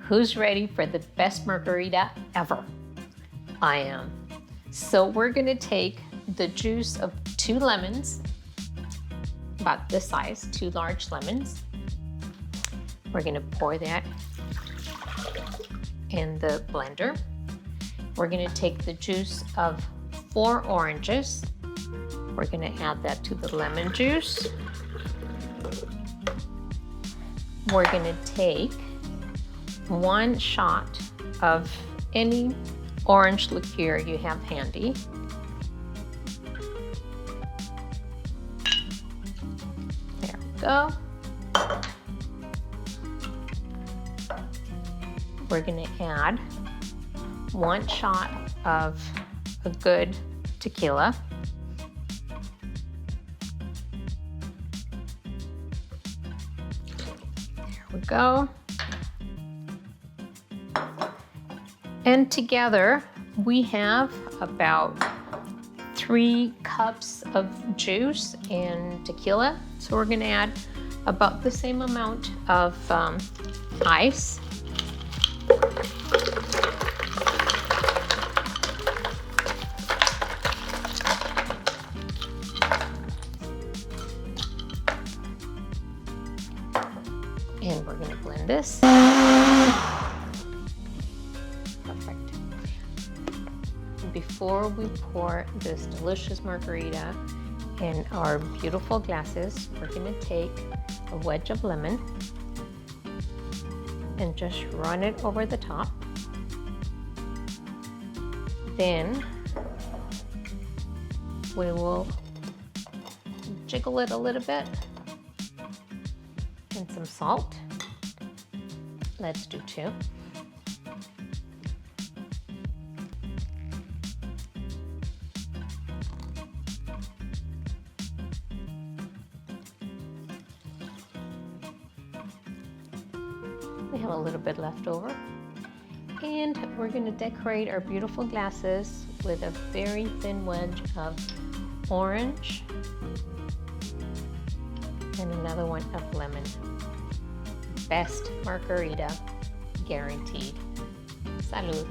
Who's ready for the best margarita ever? I am. So we're gonna take the juice of 2 lemons, about this size, 2 large lemons. We're gonna pour that in the blender. We're gonna take the juice of 4 oranges. We're gonna add that to the lemon juice. We're gonna take 1 shot of any orange liqueur you have handy. There we go. We're gonna add 1 shot of a good tequila. There we go. And together we have about 3 cups of juice and tequila. So we're gonna add about the same amount of ice. And we're gonna blend this. Perfect. Before we pour this delicious margarita in our beautiful glasses, we're gonna take a wedge of lemon and just run it over the top. Then we will jiggle it a little bit. And some salt. Let's do 2. We have a little bit left over. And we're going to decorate our beautiful glasses with a very thin wedge of orange and another one of lemon. Best margarita guaranteed. Salud.